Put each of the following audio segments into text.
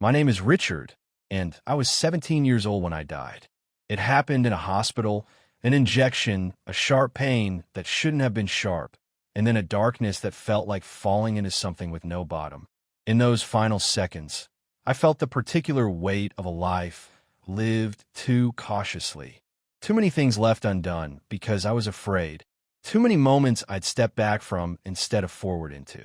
My name is Richard, and I was 17 years old when I died. It happened in a hospital, an injection, a sharp pain that shouldn't have been sharp, and then a darkness that felt like falling into something with no bottom. In those final seconds, I felt the particular weight of a life lived too cautiously. Too many things left undone because I was afraid. Too many moments I'd step back from instead of forward into.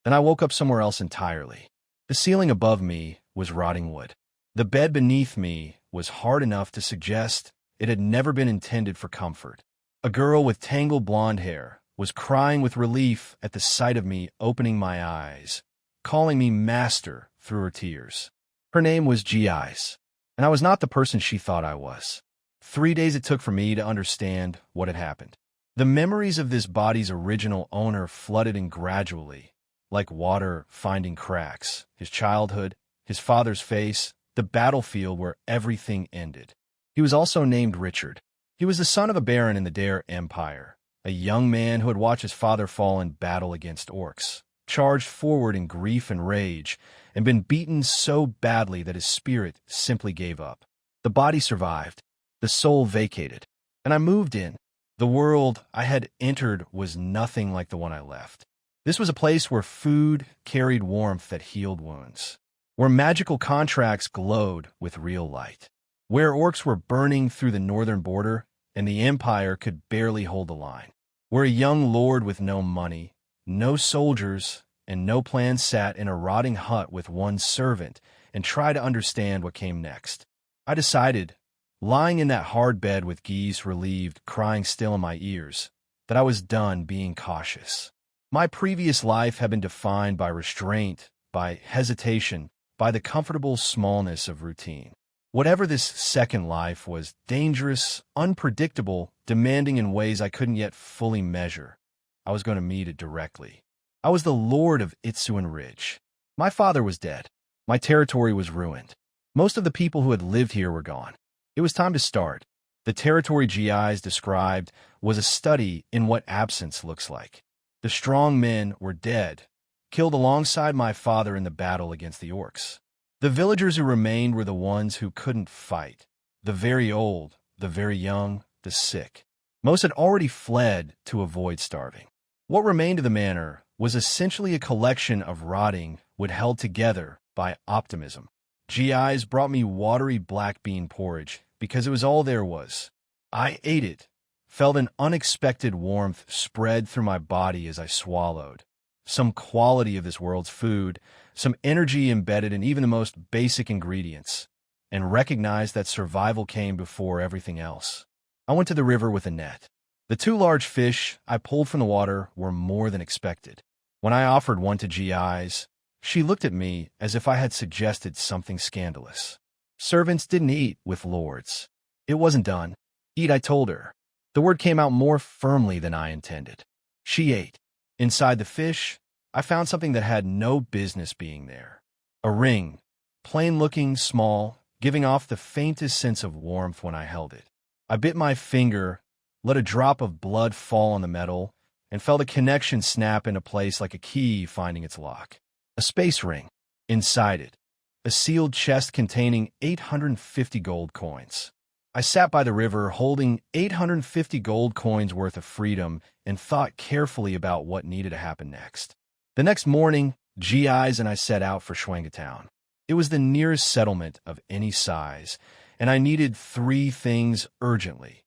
Then I woke up somewhere else entirely. The ceiling above me was rotting wood. The bed beneath me was hard enough to suggest it had never been intended for comfort. A girl with tangled blonde hair was crying with relief at the sight of me opening my eyes, calling me master through her tears. Her name was G.I.'s, and I was not the person she thought I was. 3 days it took for me to understand what had happened. The memories of this body's original owner flooded in gradually, like water finding cracks. His childhood, his father's face, the battlefield where everything ended. He was also named Richard. He was the son of a baron in the Dare Empire, a young man who had watched his father fall in battle against orcs, charged forward in grief and rage, and been beaten so badly that his spirit simply gave up. The body survived, the soul vacated, and I moved in. The world I had entered was nothing like the one I left. This was a place where food carried warmth that healed wounds, where magical contracts glowed with real light, where orcs were burning through the northern border and the Empire could barely hold the line, where a young lord with no money, no soldiers, and no plan sat in a rotting hut with one servant and tried to understand what came next. I decided, lying in that hard bed with geese relieved crying still in my ears, that I was done being cautious. My previous life had been defined by restraint, by hesitation, by the comfortable smallness of routine. Whatever this second life was dangerous, unpredictable, demanding in ways I couldn't yet fully measure. I was going to meet it directly. I was the lord of Itsuan Ridge. My father was dead. My territory was ruined. Most of the people who had lived here were gone. It was time to start. The territory GIs described was a study in what absence looks like. The strong men were dead, killed alongside my father in the battle against the orcs. The villagers who remained were the ones who couldn't fight, the very old, the very young, the sick. Most had already fled to avoid starving. What remained of the manor was essentially a collection of rotting wood held together by optimism. GIs brought me watery black bean porridge because it was all there was. I ate it, felt an unexpected warmth spread through my body as I swallowed. Some quality of this world's food, some energy embedded in even the most basic ingredients, and recognized that survival came before everything else. I went to the river with a net. The 2 large fish I pulled from the water were more than expected. When I offered one to GIs, she looked at me as if I had suggested something scandalous. Servants didn't eat with lords. It wasn't done. Eat, I told her. The word came out more firmly than I intended. She ate. Inside the fish, I found something that had no business being there. A ring, plain-looking, small, giving off the faintest sense of warmth when I held it. I bit my finger, let a drop of blood fall on the metal, and felt a connection snap into place like a key finding its lock. A space ring. Inside it, a sealed chest containing 850 gold coins. I sat by the river holding 850 gold coins worth of freedom and thought carefully about what needed to happen next. The next morning, GIs and I set out for Town. It was the nearest settlement of any size, and I needed 3 things urgently: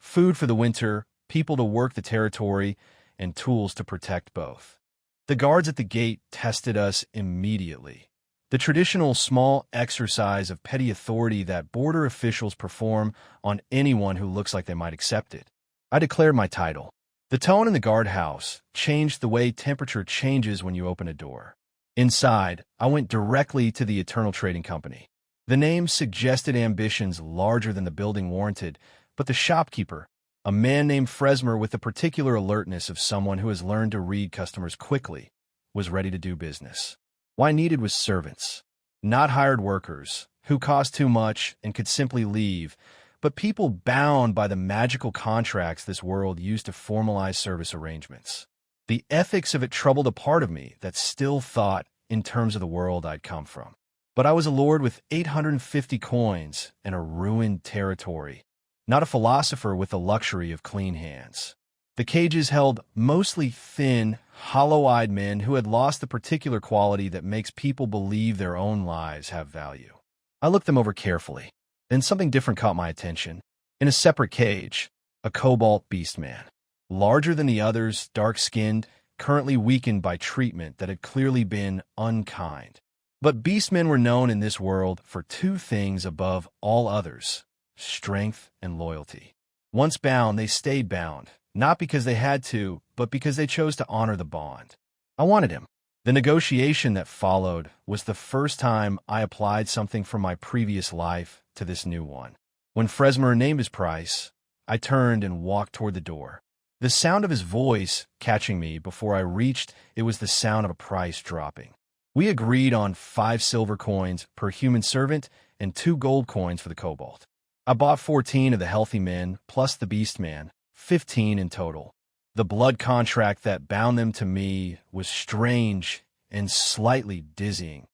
food for the winter, people to work the territory, and tools to protect both. The guards at the gate tested us immediately. The traditional small exercise of petty authority that border officials perform on anyone who looks like they might accept it. I declared my title. The tone in the guardhouse changed the way temperature changes when you open a door. Inside, I went directly to the Eternal Trading Company. The name suggested ambitions larger than the building warranted, but the shopkeeper, a man named Fresmer with the particular alertness of someone who has learned to read customers quickly, was ready to do business. What I needed was servants, not hired workers, who cost too much and could simply leave, but people bound by the magical contracts this world used to formalize service arrangements. The ethics of it troubled a part of me that still thought in terms of the world I'd come from. But I was a lord with 850 coins and a ruined territory, not a philosopher with the luxury of clean hands. The cages held mostly thin, hollow-eyed men who had lost the particular quality that makes people believe their own lives have value. I looked them over carefully. Then something different caught my attention. In a separate cage, a cobalt beastman. Larger than the others, dark-skinned, currently weakened by treatment that had clearly been unkind. But beastmen were known in this world for two things above all others: strength and loyalty. Once bound, they stayed bound, not because they had to, but because they chose to honor the bond. I wanted him. The negotiation that followed was the first time I applied something from my previous life to this new one. When Fresmer named his price, I turned and walked toward the door. The sound of his voice catching me before I reached it was the sound of a price dropping. We agreed on 5 silver coins per human servant and 2 gold coins for the kobold. I bought 14 of the healthy men plus the beast man, 15 in total. The blood contract that bound them to me was strange and slightly dizzying.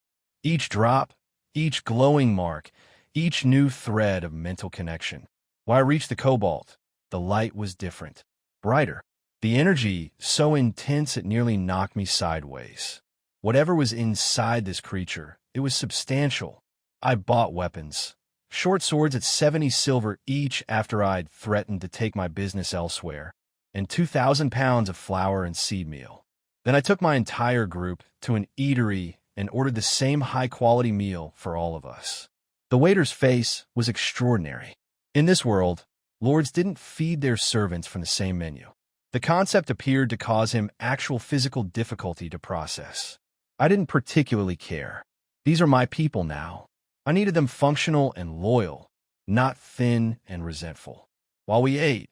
Each drop, each glowing mark, each new thread of mental connection. When I reached the kobold, the light was different, brighter. The energy so intense it nearly knocked me sideways. Whatever was inside this creature, it was substantial. I bought weapons. Short swords at 70 silver each after I'd threatened to take my business elsewhere, and 2,000 pounds of flour and seed meal. Then I took my entire group to an eatery and ordered the same high-quality meal for all of us. The waiter's face was extraordinary. In this world, lords didn't feed their servants from the same menu. The concept appeared to cause him actual physical difficulty to process. I didn't particularly care. These are my people now. I needed them functional and loyal, not thin and resentful. While we ate,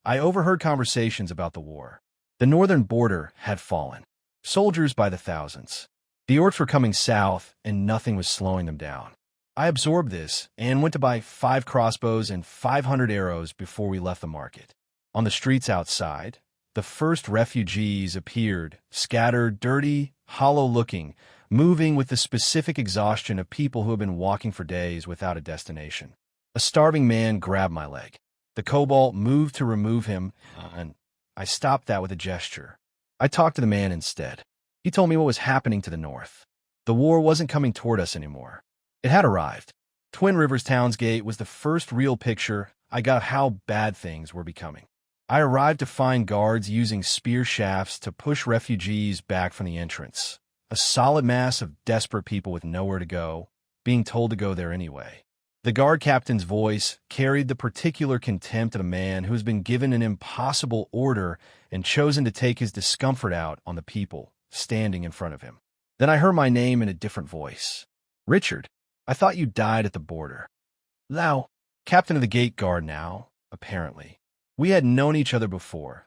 I overheard conversations about the war. The northern border had fallen. Soldiers by the thousands. The orcs were coming south, and nothing was slowing them down. I absorbed this and went to buy 5 crossbows and 500 arrows before we left the market. On the streets outside, the first refugees appeared, scattered, dirty, hollow-looking, moving with the specific exhaustion of people who have been walking for days without a destination. A starving man grabbed my leg. The kobold moved to remove him, and I stopped that with a gesture. I talked to the man instead. He told me what was happening to the north. The war wasn't coming toward us anymore. It had arrived. Twin Rivers Townsgate was the first real picture I got of how bad things were becoming. I arrived to find guards using spear shafts to push refugees back from the entrance. A solid mass of desperate people with nowhere to go, being told to go there anyway. The guard captain's voice carried the particular contempt of a man who has been given an impossible order and chosen to take his discomfort out on the people standing in front of him. Then I heard my name in a different voice. Richard, I thought you died at the border. Lau, captain of the gate guard now, apparently. We had known each other before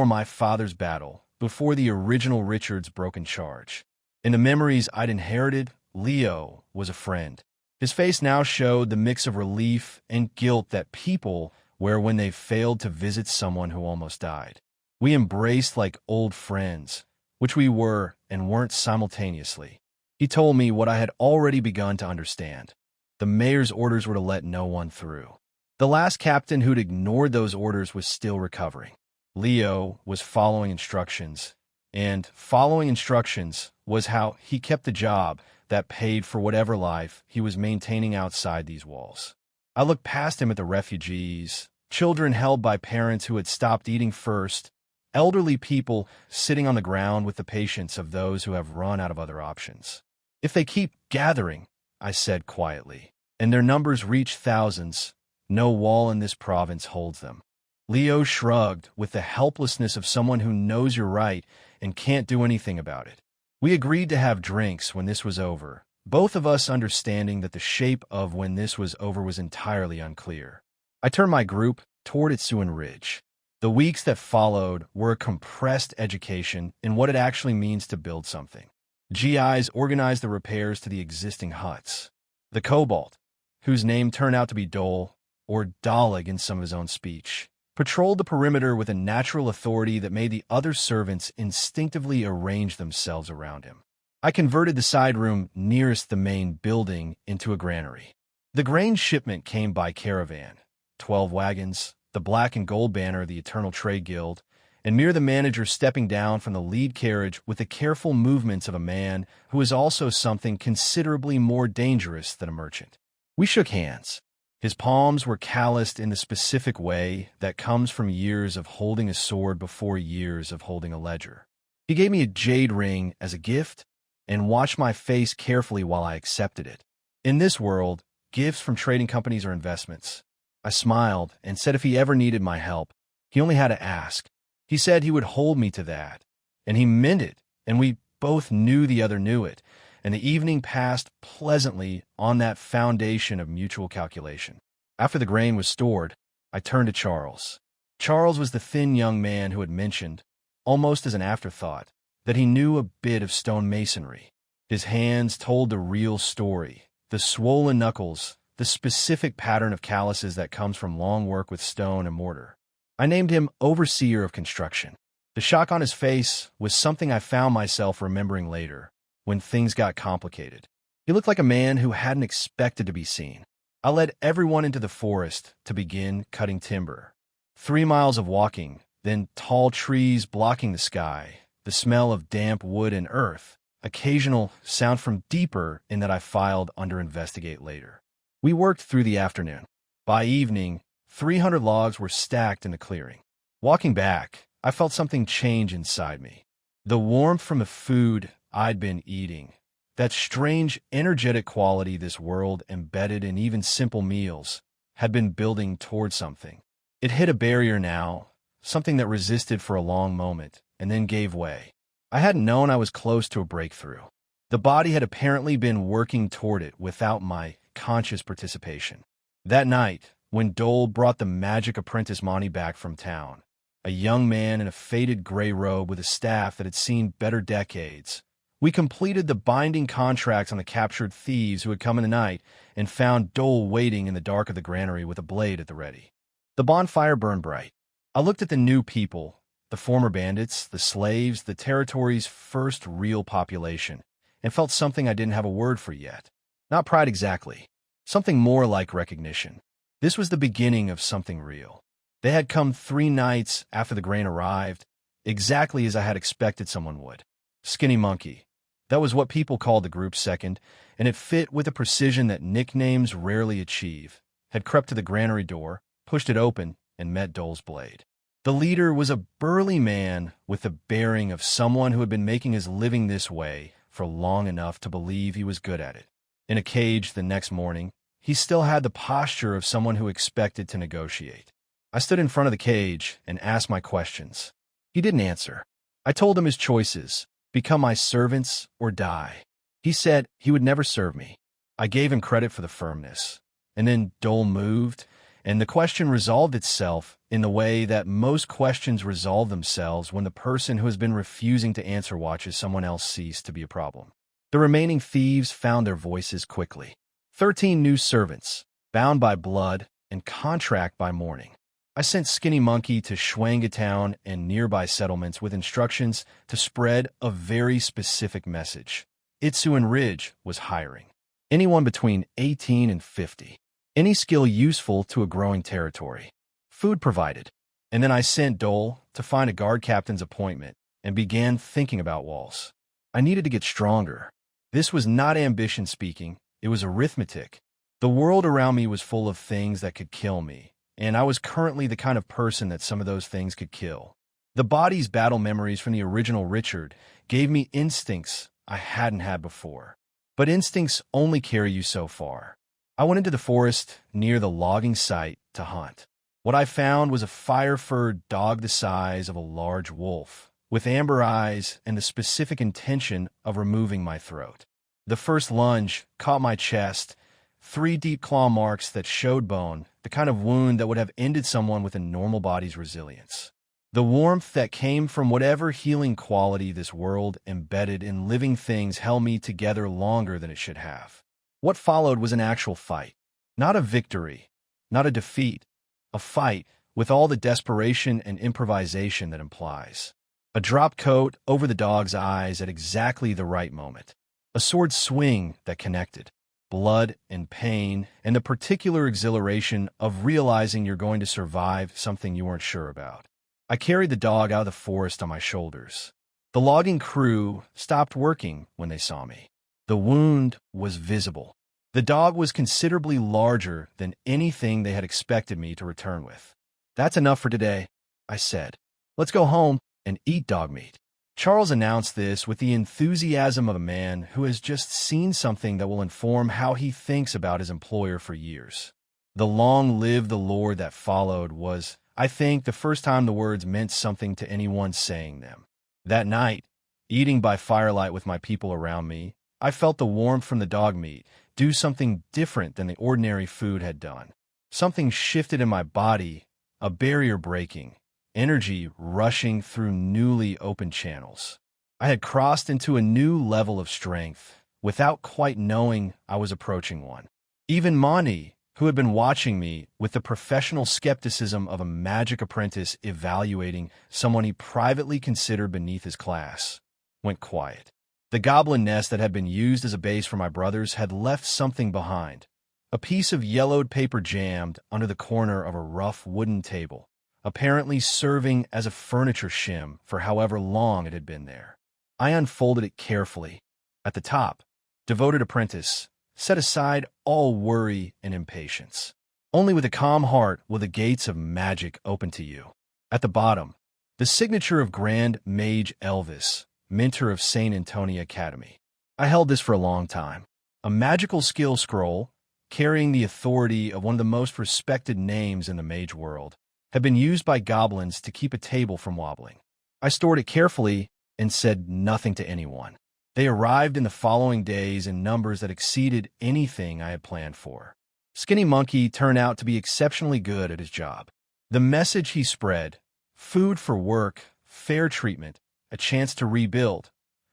my father's battle, before the original Richard's broken charge. In the memories I'd inherited, Leo was a friend. His face now showed the mix of relief and guilt that people wear when they've failed to visit someone who almost died. We embraced like old friends, which we were and weren't simultaneously. He told me what I had already begun to understand. The mayor's orders were to let no one through. The last captain who'd ignored those orders was still recovering. Leo was following instructions, and following instructions was how he kept the job that paid for whatever life he was maintaining outside these walls. I looked past him at the refugees, children held by parents who had stopped eating first, elderly people sitting on the ground with the patience of those who have run out of other options. If they keep gathering, I said quietly, and their numbers reach thousands, no wall in this province holds them. Leo shrugged with the helplessness of someone who knows you're right and can't do anything about it. We agreed to have drinks when this was over, both of us understanding that the shape of when this was over was entirely unclear. I turned my group toward Itsuan Ridge. The weeks that followed were a compressed education in what it actually means to build something. GIs organized the repairs to the existing huts. The kobold, whose name turned out to be Dole, or Dalig in some of his own speech, patrolled the perimeter with a natural authority that made the other servants instinctively arrange themselves around him. I converted the side room nearest the main building into a granary. The grain shipment came by caravan, 12 wagons, the black and gold banner of the Eternal Trade Guild, and Mir the manager stepping down from the lead carriage with the careful movements of a man who is also something considerably more dangerous than a merchant. We shook hands. His palms were calloused in the specific way that comes from years of holding a sword before years of holding a ledger. He gave me a jade ring as a gift and watched my face carefully while I accepted it. In this world, gifts from trading companies are investments. I smiled and said if he ever needed my help, he only had to ask. He said he would hold me to that, and he meant it, and we both knew the other knew it, and the evening passed pleasantly on that foundation of mutual calculation. After the grain was stored, I turned to Charles. Charles was the thin young man who had mentioned, almost as an afterthought, that he knew a bit of stone masonry. His hands told the real story, the swollen knuckles, the specific pattern of calluses that comes from long work with stone and mortar. I named him Overseer of Construction. The shock on his face was something I found myself remembering later, when things got complicated. He looked like a man who hadn't expected to be seen. I led everyone into the forest to begin cutting timber. 3 miles of walking, then tall trees blocking the sky, the smell of damp wood and earth, occasional sound from deeper in that I filed under investigate later. We worked through the afternoon. By evening, 300 logs were stacked in the clearing. Walking back, I felt something change inside me. The warmth from the food I'd been eating, that strange, energetic quality this world embedded in even simple meals, had been building toward something. It hit a barrier now, something that resisted for a long moment, and then gave way. I hadn't known I was close to a breakthrough. The body had apparently been working toward it without my conscious participation. That night, when Dole brought the magic apprentice Monty back from town, a young man in a faded gray robe with a staff that had seen better decades, we completed the binding contracts on the captured thieves who had come in the night and found Dole waiting in the dark of the granary with a blade at the ready. The bonfire burned bright. I looked at the new people, the former bandits, the slaves, the territory's first real population, and felt something I didn't have a word for yet. Not pride exactly. Something more like recognition. This was the beginning of something real. They had come 3 nights after the grain arrived, exactly as I had expected someone would. Skinny Monkey. That was what people called the group's second, and it fit with a precision that nicknames rarely achieve. Had crept to the granary door, pushed it open, and met Dole's blade. The leader was a burly man with the bearing of someone who had been making his living this way for long enough to believe he was good at it. In a cage the next morning, he still had the posture of someone who expected to negotiate. I stood in front of the cage and asked my questions. He didn't answer. I told him his choices, become my servants or die. He said he would never serve me. I gave him credit for the firmness. And then Dole moved, and the question resolved itself in the way that most questions resolve themselves when the person who has been refusing to answer watches someone else cease to be a problem. The remaining thieves found their voices quickly. 13 new servants, bound by blood and contract by morning. I sent Skinny Monkey to Schwanga Town and nearby settlements with instructions to spread a very specific message. Itsu and Ridge was hiring. Anyone between 18 and 50. Any skill useful to a growing territory. Food provided. And then I sent Dole to find a guard captain's appointment and began thinking about walls. I needed to get stronger. This was not ambition speaking, it was arithmetic. The world around me was full of things that could kill me, and I was currently the kind of person that some of those things could kill. The body's battle memories from the original Richard gave me instincts I hadn't had before. But instincts only carry you so far. I went into the forest near the logging site to hunt. What I found was a fire-furred dog the size of a large wolf, with amber eyes and the specific intention of removing my throat. The first lunge caught my chest, 3 deep claw marks that showed bone, the kind of wound that would have ended someone with a normal body's resilience. The warmth that came from whatever healing quality this world embedded in living things held me together longer than it should have. What followed was an actual fight. Not a victory, not a defeat, a fight with all the desperation and improvisation that implies. A drop coat over the dog's eyes at exactly the right moment. A sword swing that connected. Blood and pain, and the particular exhilaration of realizing you're going to survive something you weren't sure about. I carried the dog out of the forest on my shoulders. The logging crew stopped working when they saw me. The wound was visible. The dog was considerably larger than anything they had expected me to return with. "That's enough for today," I said. "Let's go home and eat dog meat." Charles announced this with the enthusiasm of a man who has just seen something that will inform how he thinks about his employer for years. The "long live the Lord" that followed was, I think, the first time the words meant something to anyone saying them. That night, eating by firelight with my people around me, I felt the warmth from the dog meat do something different than the ordinary food had done. Something shifted in my body, a barrier breaking, energy rushing through newly opened channels. I had crossed into a new level of strength without quite knowing I was approaching one. Even Mani, who had been watching me with the professional skepticism of a magic apprentice evaluating someone he privately considered beneath his class, went quiet. The goblin nest that had been used as a base for my brothers had left something behind. A piece of yellowed paper jammed under the corner of a rough wooden table, apparently serving as a furniture shim for however long it had been there. I unfolded it carefully. At the top, "Devoted Apprentice, set aside all worry and impatience. Only with a calm heart will the gates of magic open to you." At the bottom, the signature of Grand Mage Elvis, mentor of St. Antonia Academy. I held this for a long time. A magical skill scroll, carrying the authority of one of the most respected names in the mage world, had been used by goblins to keep a table from wobbling. I stored it carefully and said nothing to anyone. They arrived in the following days in numbers that exceeded anything I had planned for. Skinny Monkey turned out to be exceptionally good at his job. The message he spread, food for work, fair treatment, a chance to rebuild,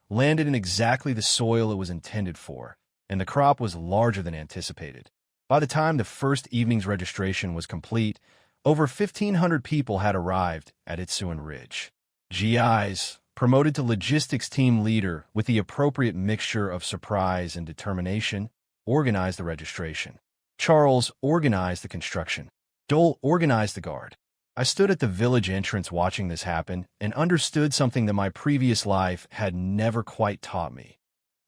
landed in exactly the soil it was intended for, and the crop was larger than anticipated. By the time the first evening's registration was complete, over 1,500 people had arrived at Itsuan Ridge. GIs, promoted to logistics team leader with the appropriate mixture of surprise and determination, organized the registration. Charles organized the construction. Dole organized the guard. I stood at the village entrance watching this happen and understood something that my previous life had never quite taught me.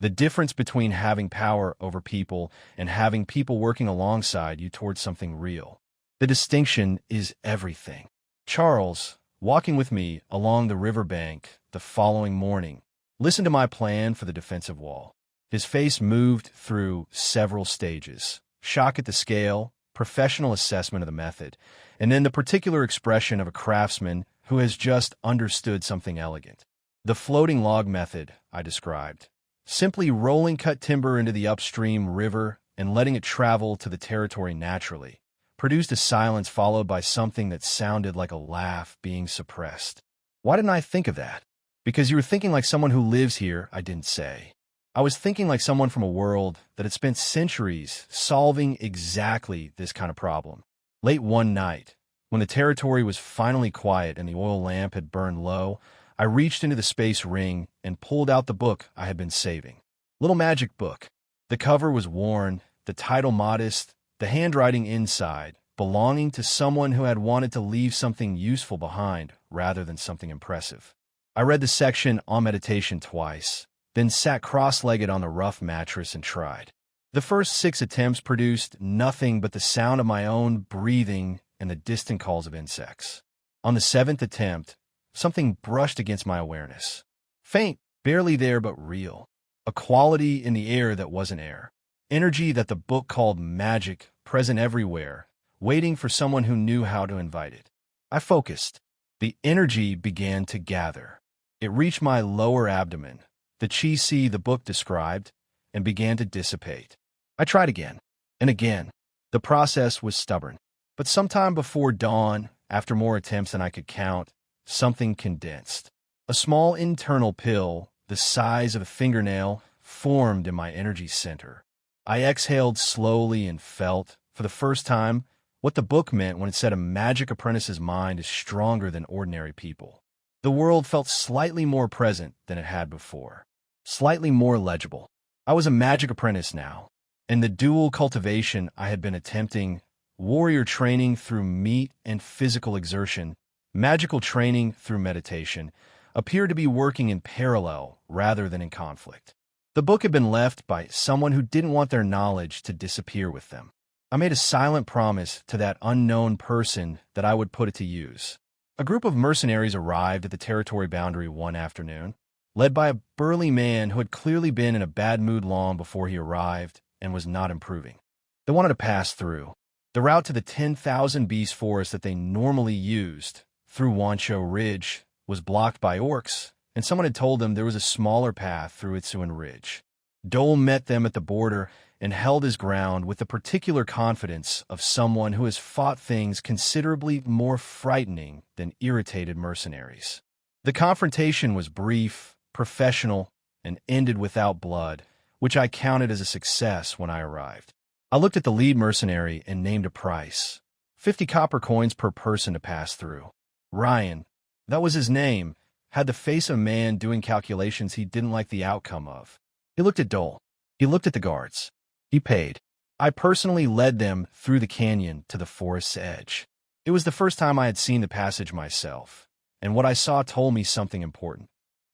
The difference between having power over people and having people working alongside you towards something real. The distinction is everything. Charles, walking with me along the riverbank the following morning, listened to my plan for the defensive wall. His face moved through several stages: shock at the scale, professional assessment of the method, and then the particular expression of a craftsman who has just understood something elegant. The floating log method, I described. Simply rolling cut timber into the upstream river and letting it travel to the territory naturally, produced a silence followed by something that sounded like a laugh being suppressed. Why didn't I think of that? Because you were thinking like someone who lives here, I didn't say. I was thinking like someone from a world that had spent centuries solving exactly this kind of problem. Late one night, when the territory was finally quiet and the oil lamp had burned low, I reached into the space ring and pulled out the book I had been saving. Little magic book. The cover was worn, the title modest, the handwriting inside, belonging to someone who had wanted to leave something useful behind rather than something impressive. I read the section on meditation twice, then sat cross-legged on the rough mattress and tried. The first 6 attempts produced nothing but the sound of my own breathing and the distant calls of insects. On the 7th attempt, something brushed against my awareness. Faint, barely there but real. A quality in the air that wasn't air. Energy that the book called magic, present everywhere, waiting for someone who knew how to invite it. I focused. The energy began to gather. It reached my lower abdomen, the chi-si the book described, and began to dissipate. I tried again, and again. The process was stubborn. But sometime before dawn, after more attempts than I could count, something condensed. A small internal pill, the size of a fingernail, formed in my energy center. I exhaled slowly and felt, for the first time, what the book meant when it said a magic apprentice's mind is stronger than ordinary people. The world felt slightly more present than it had before, slightly more legible. I was a magic apprentice now, and the dual cultivation I had been attempting, warrior training through meat and physical exertion, magical training through meditation, appeared to be working in parallel rather than in conflict. The book had been left by someone who didn't want their knowledge to disappear with them. I made a silent promise to that unknown person that I would put it to use. A group of mercenaries arrived at the territory boundary one afternoon, led by a burly man who had clearly been in a bad mood long before he arrived and was not improving. They wanted to pass through. The route to the 10,000 beast forest that they normally used, through Wancho Ridge, was blocked by orcs, and someone had told them there was a smaller path through Itsuan Ridge. Dole met them at the border and held his ground with the particular confidence of someone who has fought things considerably more frightening than irritated mercenaries. The confrontation was brief, professional, and ended without blood, which I counted as a success when I arrived. I looked at the lead mercenary and named a price, 50 copper coins per person to pass through. Ryan, that was his name, had the face of a man doing calculations he didn't like the outcome of. He looked at Dole. He looked at the guards. He paid. I personally led them through the canyon to the forest's edge. It was the first time I had seen the passage myself, and what I saw told me something important.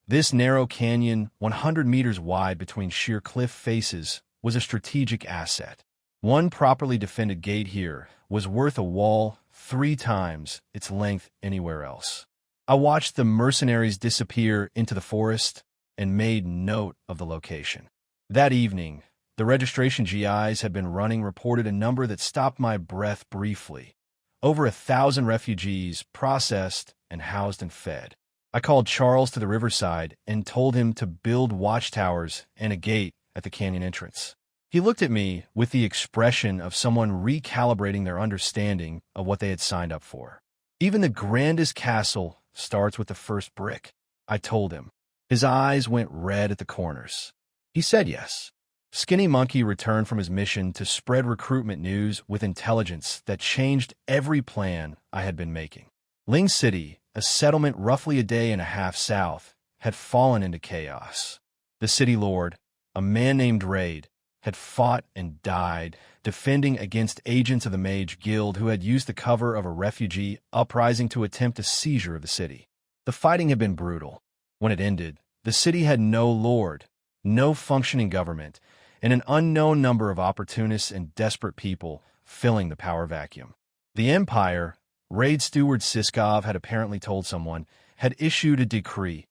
This narrow canyon, 100 meters wide between sheer cliff faces, was a strategic asset. One properly defended gate here was worth a wall 3 times its length anywhere else. I watched the mercenaries disappear into the forest and made note of the location. That evening, the registration GIs had been running reported a number that stopped my breath briefly. Over 1,000 refugees processed and housed and fed. I called Charles to the riverside and told him to build watchtowers and a gate at the canyon entrance. He looked at me with the expression of someone recalibrating their understanding of what they had signed up for. Even the grandest castle starts with the first brick, I told him. His eyes went red at the corners. He said yes. Skinny Monkey returned from his mission to spread recruitment news with intelligence that changed every plan I had been making. Ling City, a settlement roughly a day and a half south, had fallen into chaos. The city lord, a man named Raid, had fought and died defending against agents of the Mage Guild who had used the cover of a refugee uprising to attempt a seizure of the city. The fighting had been brutal. When it ended, the city had no lord, no functioning government, and an unknown number of opportunists and desperate people filling the power vacuum. The Empire, Raid Steward Siskov had apparently told someone, had issued a decree.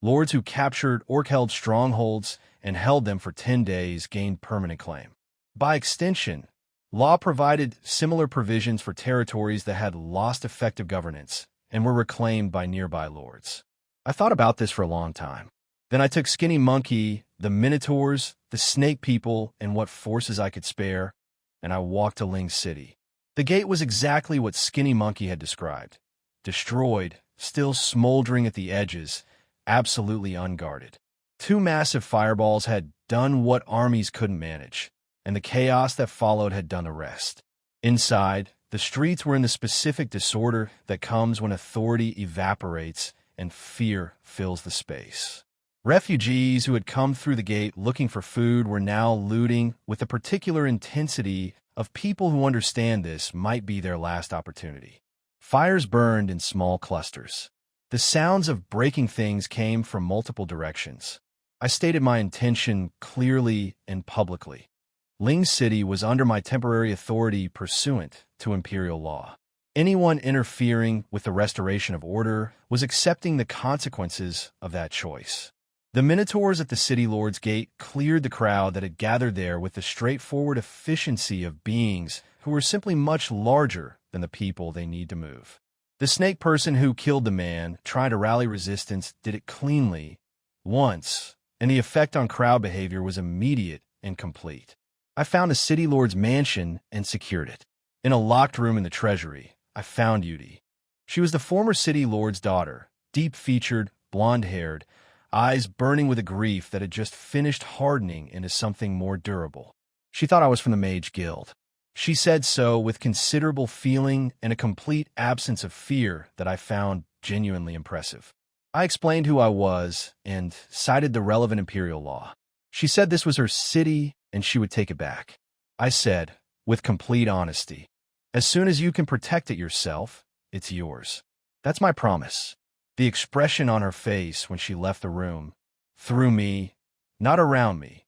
Lords who captured or held strongholds and held them for 10 days gained permanent claim. By extension, law provided similar provisions for territories that had lost effective governance and were reclaimed by nearby lords. I thought about this for a long time. Then I took Skinny Monkey, the Minotaurs, the Snake People, and what forces I could spare, and I walked to Ling City. The gate was exactly what Skinny Monkey had described. Destroyed, still smoldering at the edges, absolutely unguarded. 2 massive fireballs had done what armies couldn't manage, and the chaos that followed had done the rest. Inside, the streets were in the specific disorder that comes when authority evaporates and fear fills the space. Refugees who had come through the gate looking for food were now looting with the particular intensity of people who understand this might be their last opportunity. Fires burned in small clusters. The sounds of breaking things came from multiple directions. I stated my intention clearly and publicly. Ling City was under my temporary authority pursuant to imperial law. Anyone interfering with the restoration of order was accepting the consequences of that choice. The Minotaurs at the City Lord's Gate cleared the crowd that had gathered there with the straightforward efficiency of beings who were simply much larger than the people they need to move. The snake person who killed the man, trying to rally resistance, did it cleanly, once, and the effect on crowd behavior was immediate and complete. I found a City Lord's mansion and secured it. In a locked room in the treasury, I found Yudi. She was the former City Lord's daughter, deep-featured, blonde-haired, eyes burning with a grief that had just finished hardening into something more durable. She thought I was from the Mage Guild. She said so with considerable feeling and a complete absence of fear that I found genuinely impressive. I explained who I was and cited the relevant imperial law. She said this was her city and she would take it back. I said, with complete honesty, as soon as you can protect it yourself, it's yours. That's my promise. The expression on her face when she left the room, through me, not around me,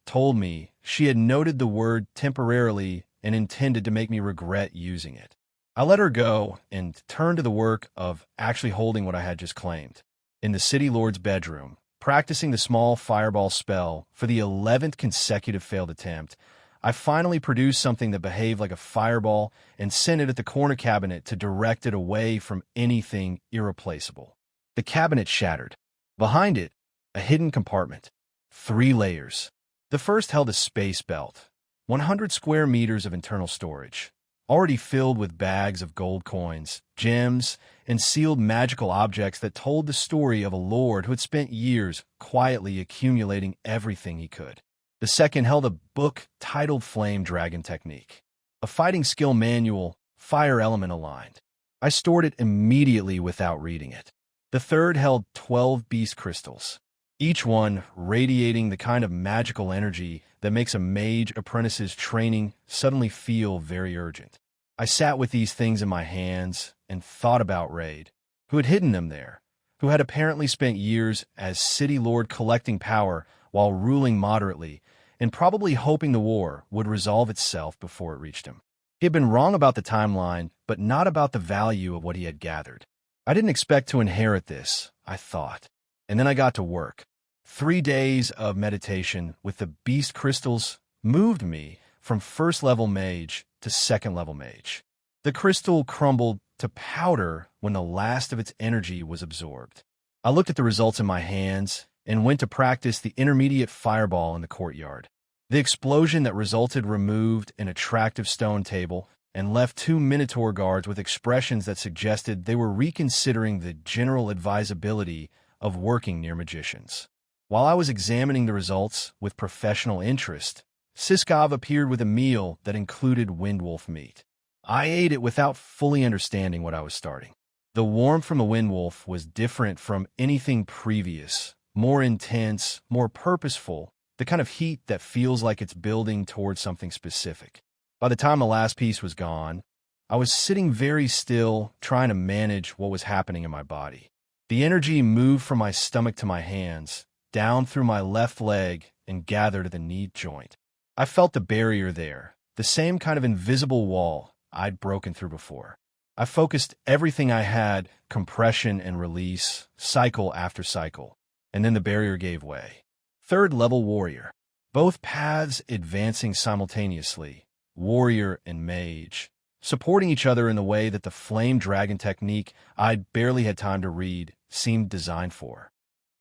told me she had noted the word temporarily and intended to make me regret using it. I let her go and turned to the work of actually holding what I had just claimed. In the city lord's bedroom, practicing the small fireball spell for the 11th consecutive failed attempt, I finally produced something that behaved like a fireball and sent it at the corner cabinet to direct it away from anything irreplaceable. The cabinet shattered. Behind it, a hidden compartment. 3 layers. The first held a space belt, 100 square meters of internal storage, already filled with bags of gold coins, gems, and sealed magical objects that told the story of a lord who had spent years quietly accumulating everything he could. The second held a book titled Flame Dragon Technique, a fighting skill manual, fire element aligned. I stored it immediately without reading it. The third held 12 beast crystals, each one radiating the kind of magical energy that makes a mage apprentice's training suddenly feel very urgent. I sat with these things in my hands and thought about Raid, who had hidden them there, who had apparently spent years as city lord collecting power while ruling moderately, and probably hoping the war would resolve itself before it reached him. He had been wrong about the timeline, but not about the value of what he had gathered. I didn't expect to inherit this, I thought. And then I got to work. 3 days of meditation with the beast crystals moved me from first-level mage to second-level mage. The crystal crumbled to powder when the last of its energy was absorbed. I looked at the results in my hands and went to practice the intermediate fireball in the courtyard. The explosion that resulted removed an attractive stone table and left 2 Minotaur guards with expressions that suggested they were reconsidering the general advisability of working near magicians. While I was examining the results with professional interest, Siskov appeared with a meal that included windwolf meat. I ate it without fully understanding what I was starting. The warmth from the windwolf was different from anything previous, more intense, more purposeful, the kind of heat that feels like it's building towards something specific. By the time the last piece was gone, I was sitting very still, trying to manage what was happening in my body. The energy moved from my stomach to my hands, down through my left leg, and gathered at the knee joint. I felt the barrier there, the same kind of invisible wall I'd broken through before. I focused everything I had, compression and release, cycle after cycle, and then the barrier gave way. Third-level warrior. Both paths advancing simultaneously, warrior and mage, supporting each other in the way that the flame dragon technique I'd barely had time to read seemed designed for.